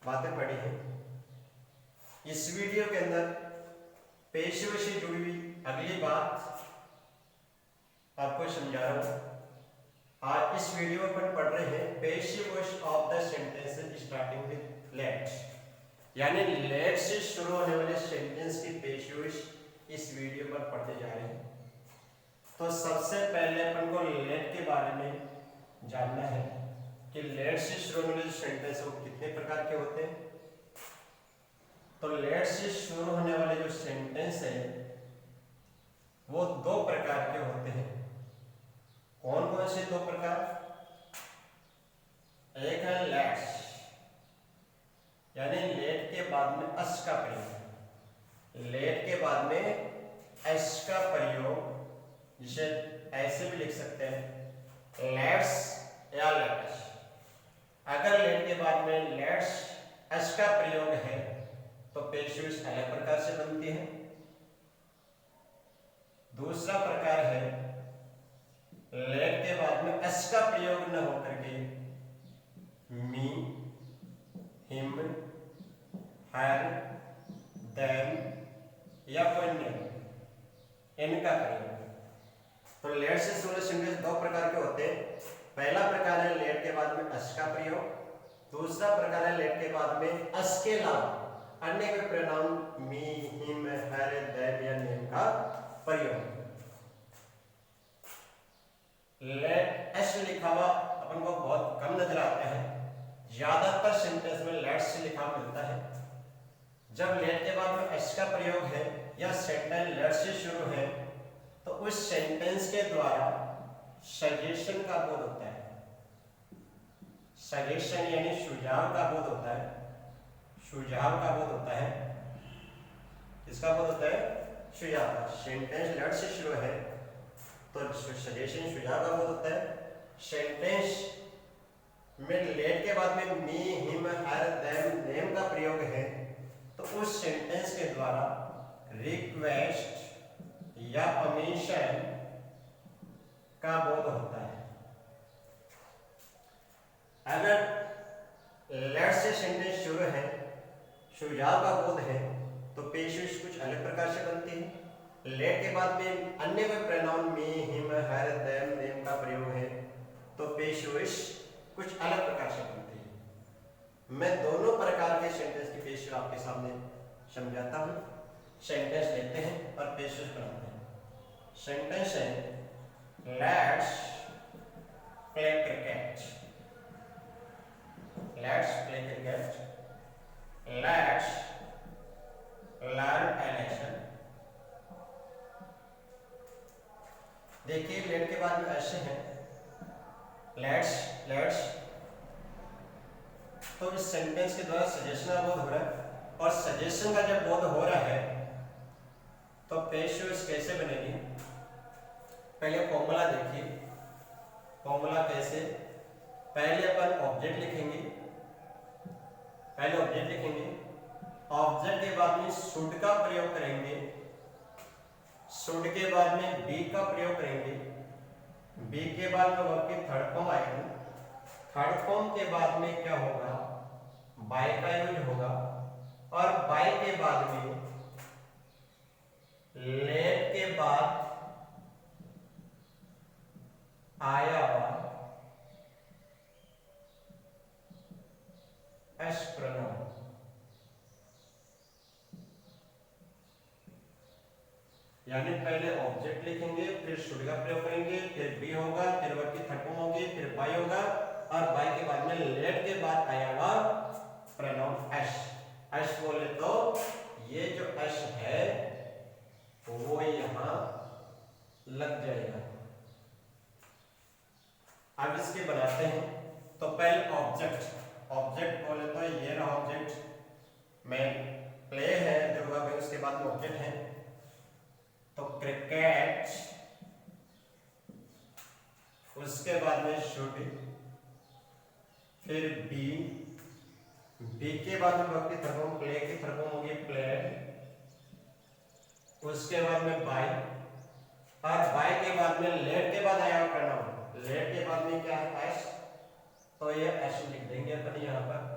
बातें पढ़ी हैं। इस वीडियो के अंदर पेशियों से जुड़ी हुई अगली बात आपको समझा रहा हूं। आज इस वीडियो पर पढ़ रहे हैं पेशियों of the sentence starting with let, यानी लेट से शुरू होने वाले सेंटेंस की पेशियों इस वीडियो पर पढ़ते जा रहे हैं। तो सबसे पहले अपन को लेट के बारे में जानना है कि लेट से शुरू होने वाले सेंटेंस वो कितने प्रकार के होते हैं। तो लेट से शुरू होने वाले जो सेंटेंस है वो दो प्रकार के होते हैं। कौन कौन से दो प्रकार? एक है लेट्स, यानी लेट के बाद में अस का प्रयोग। लेट के बाद में एस का प्रयोग, जिसे ऐसे भी लिख सकते हैं लेट्स या लेट्स। अगर लेट के बाद में लेट्स एस का प्रयोग है तो पेशियों इस अलग प्रकार से बनती है। दूसरा प्रकार है लेट के बाद में एस का प्रयोग न होकर के मी, हिम, हर, देम या कोई नेम, इनका प्रयोग। तो लेट से शुरू सेंटेंस दो प्रकार के होते हैं। पहला प्रकार है लेट के बाद में अस का प्रयोग, दूसरा प्रकार है लेट के बाद में अस के अलावा अन्य कोई प्रोनाउन मी, हिम, हर, देम या नेम का प्रयोग। लेट एस लिखा हुआ अपन को बहुत कम नजर आता है, ज्यादातर सेंटेंस में लेट से लिखा मिलता है। जब लेट के बाद में एस का प्रयोग है या सेंटेंस लेट से शुरू है तो उस सेंटेंस के द्वारा सजेशन का बोध होता है। सजेशन यानी सुझाव का बोध होता है। सुझाव का बोध होता है। किसका बोध होता है? सुझाव का। सेंटेंस लेट से शुरू है तो सजेशन सुझाव का बोध होता है। सेंटेंस में लेट के बाद में मी, हिम, हर, देम, नेम का प्रयोग है तो उस सेंटेंस के द्वारा रिक्वेस्ट या परमिशन का बोध होता है। अगर लेट से सेंटेंस शुरू है, सुझाव का बोध है तो पेशियों कुछ अलग प्रकार से बनती है। लेट के बाद में अन्य कोई प्रोनाउन मी, हिम, हर, देम, नेम का प्रयोग है तो पेशियों कुछ अलग प्रकार से बनती है। मैं दोनों प्रकार के सेंटेंस की पेशियों आपके सामने समझाता हूं। सेंटेंस लेते हैं और पेशियों बनाते हैं। सेंटेंस है let's play cricket, let's play cricket, let's learn A lesson. देखिए लेट के बाद में ऐसे हैं लेट्स लेट्स, तो इस सेंटेंस के द्वारा सजेशन का बोध हो रहा है और सजेशन का जब बोध हो रहा है तो पेशियों कैसे बनेगी? पहले फॉर्मूला देखिए। फॉर्मूला कैसे? पहले अपन ऑब्जेक्ट लिखेंगे, पहले ऑब्जेक्ट लिखेंगे, ऑब्जेक्ट के बाद में शुड का प्रयोग करेंगे, शुड के बाद में बी का प्रयोग करेंगे, बी के बाद में वर्ब की थर्ड फॉर्म आएगी, थर्ड फॉर्म के बाद में क्या होगा? बाय का यूज होगा और बाय के बाद में लेट के बाद आया हुआ एस प्रोनाउन। यानी पहले ऑब्जेक्ट लिखेंगे, फिर शुड का प्रयोग करेंगे, फिर बी होगा, फिर वर्ब की थर्ड फॉर्म होगी, फिर बाय होगा और बाय के बाद में लेट के बाद आया हुआ प्रोनाउन एस। एस बोले तो ये जो एस है वो यहां लग जाएगा। अब इसके बनाते हैं। तो पहले ऑब्जेक्ट, ऑब्जेक्ट बोले तो ये रहा ऑब्जेक्ट, में प्ले है जो वर्ब है उसके बाद में ऑब्जेक्ट है। तो क्रिकेट, उसके बाद में शुड, फिर बी, बी के बाद में वर्ब की थर्ड फॉर्म प्ले की थर्ड फॉर्म होगी प्लेड, उसके बाद में बाय और बाय के बाद में लेट के बाद आया प्रोनाउन, लेट के बाद में क्या है एस, तो ये एस लिख देंगे अपन यहाँ पर।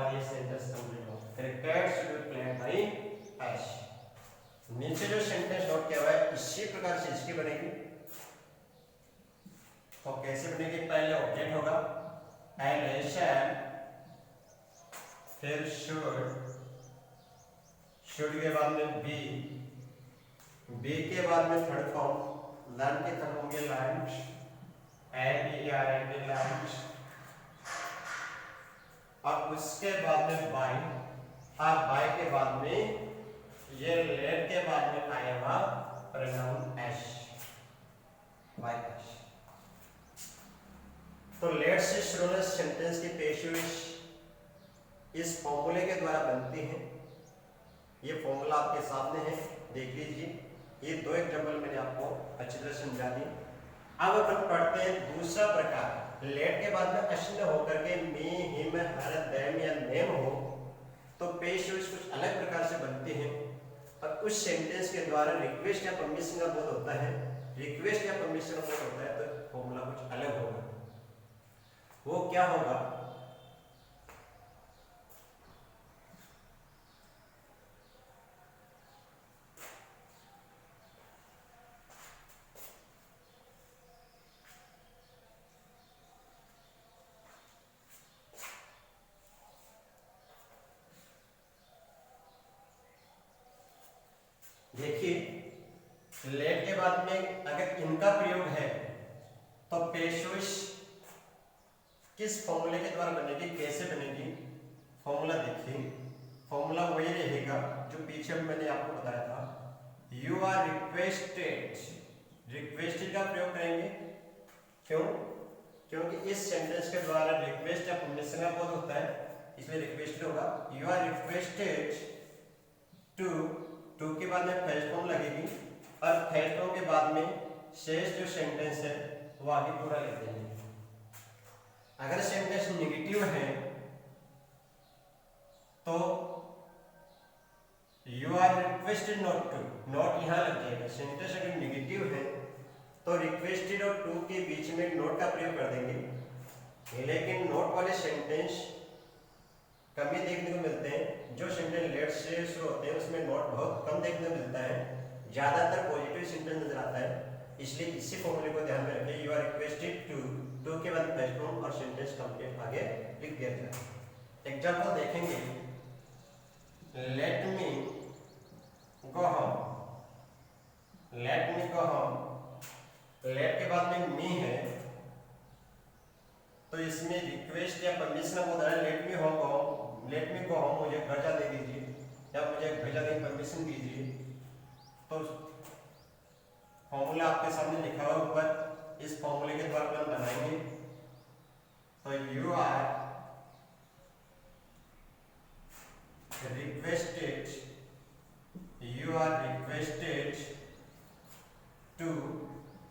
और ये सेंटेंस कंप्लीट हो। Cricket should be played by us. नीचे जो सेंटेंस नोट किया हुआ है इसी प्रकार से इसकी बनेगी। तो कैसे बनेगी? पहले ऑब्जेक्ट होगा एन शैल, फिर शुड के बाद में बी, बी के बाद में थर्ड फॉर्म लर्न के खत्म होंगे लर्न, LERN लर्न, और उसके बाद में बाय, और बाय के बाद में ये लेट के बाद में आएगा प्रोनाउन एश, बाय एश। तो लेट से शुरू सेंटेंस की पेशवेश इस फॉर्मूले के द्वारा बनती है। ये फॉर्मूला आपके सामने है, देख लीजिए। ये दो एग्जांपल मैंने आपको अच्छी तरह समझा दी। अब अपन पढ़ते हैं दूसरा प्रकार। लेट के बाद में अश्न होकर के मी, हिम, हर, देम या नेम हो तो पेशवेश कुछ अलग प्रकार से बनती है। और उस सेंटेंस के द्वारा रिक्वेस्ट या परमिशन का बोध होता है। रिक्वेस्ट या परमिशन का बोध होता है तो फॉर्मूला कुछ अलग होगा। वो क्या होगा? देखिए, लेट के बाद में अगर इनका प्रयोग है तो पेशवेश किस फॉर्मूले के द्वारा बनेगी, कैसे बनेगी? फॉर्मूला देखिए, फॉर्मूला वही रहेगा जो पीछे मैंने आपको बताया था। यू आर रिक्वेस्टेड, रिक्वेस्टेड का प्रयोग करेंगे। क्यों? क्योंकि इस सेंटेंस के द्वारा रिक्वेस्ट या परमिशन का बोध होता है, इसलिए रिक्वेस्टेड होगा। यू आर रिक्वेस्टेड टू के बाद में फर्स्ट फॉर्म लगेगी और फर्स्ट फॉर्म के बाद में शेष जो सेंटेंस है वो आगे पूरा लिख देंगे। अगर सेंटेंस नेगेटिव है तो you are requested not to, not यहां लग जाएगा। सेंटेंस अगर नेगेटिव है तो रिक्वेस्टेड और टू के बीच में नोट का प्रयोग कर देंगे। लेकिन नोट वाले सेंटेंस कम ही देखने को मिलते हैं। जो सेंटेंस लेट से शुरू होते हैं उसमें नोट बहुत कम देखने को मिलता है, ज्यादातर पॉजिटिव सेंटेंस नजर आता है। इसलिए इसी फॉर्मूले को ध्यान में रखें। यू आर रिक्वेस्टेड टू के बाद फर्स्ट फॉर्म और सेंटेंस कंप्लीट आगे लिख दिया जाए। एग्जांपल देखेंगे, let me go home, let me go home. Let के बाद में मी है तो इसमें रिक्वेस्ट या परमिशन बोल रहा है। Let me home, let me go home, मुझे घर जा दे दीजिए या मुझे घर जाने की परमिशन दीजिए। तो फॉर्मूला आपके सामने लिखा हुआ ऊपर, इस फॉर्मूले के द्वारा अपन बनाएंगे। तो you are requested, you are requested to,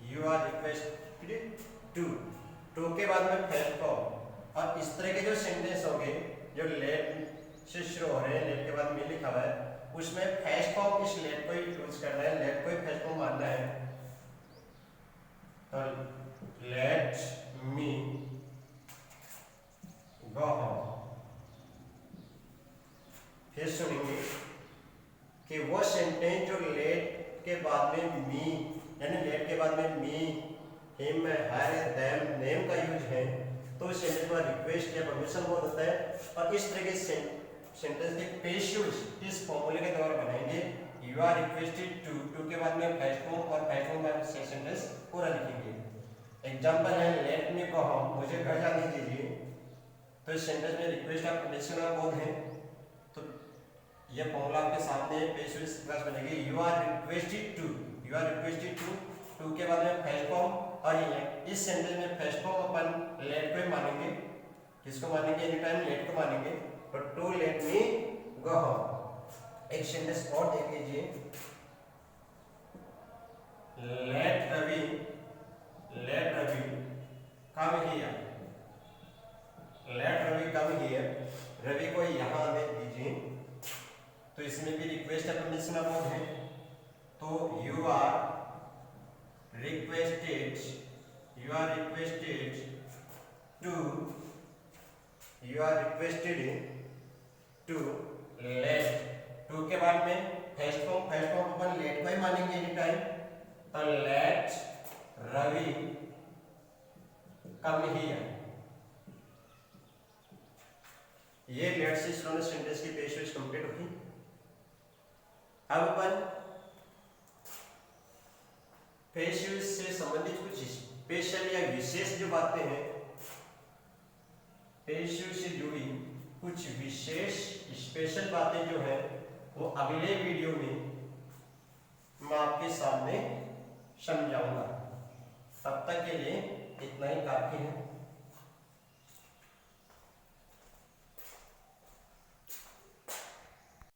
you are requested to के बाद में फर्स्ट फॉर्म। और इस तरह के जो सेंटेंस होंगे जो लेट से शुरू हो रहे हैं, लेट के बाद में लिखा हुआ है, उसमें फर्स्ट फॉर्म इस लेट को ही यूज करना है, लेट को ही फर्स्ट फॉर्म मानना है। तो लेट मी गो होम। फिर सुनेंगे कि वो सेंटेंस जो लेट के बाद में मी, यानी लेट के बाद में मी, हिम, हर, देम, नेम का यूज है तो इस सेंटेंस में रिक्वेस्ट या परमिशन बोल होता है। और इस तरह के सेंटेंस के पेशवेश इस फॉर्मूले के द्वारा बनाएंगे। यू आर रिक्वेस्टेड टू के बाद में फर्स्ट फॉर्म और फर्स्ट फॉर्म में सेंटेंस पूरा लिखेंगे। एग्जांपल है लेट मी गो होम, मुझे घर जाने दीजिए। तो इस सेंटेंस में रिक्वेस्ट और परमिशन का बोध है। तो ये फॉर्मूला आपके सामने पेशवेश क्लास बनेगी। You are requested to, you are requested to के बाद में फर्स्ट फॉर्म। और इस सेंटेंस में फर्स्ट फॉर्म अपन लेट को ही मानेंगे। किसको मानेंगे? एनी टाइम लेट को मानेंगे। तो to let me go home. एक सेंटेंस और देख लीजिए, let Ravi, let Ravi come here, let Ravi come here, Ravi को यहाँ दे दीजिए। तो इसमें भी रिक्वेस्ट या परमिशन अबाउट है। तो you are requested, you are requested to, you are requested to let, to के बाद में फर्स्ट फॉर्म अपन लेट को ही मानेंगे एनी टाइम, तो लेट रवि कम हियर। ये लेट से स्लोनेस सेंटेंस की पेशवेश कंप्लीट होगी। अब अपन पेशवेश से संबंधित कुछ स्पेशल या विशेष जो बातें हैं, पेशवेश से जुड़ी कुछ विशेष स्पेशल बातें जो है वो अगले वीडियो में मैं आपके सामने समझाऊंगा। तब तक के लिए इतना ही काफी है।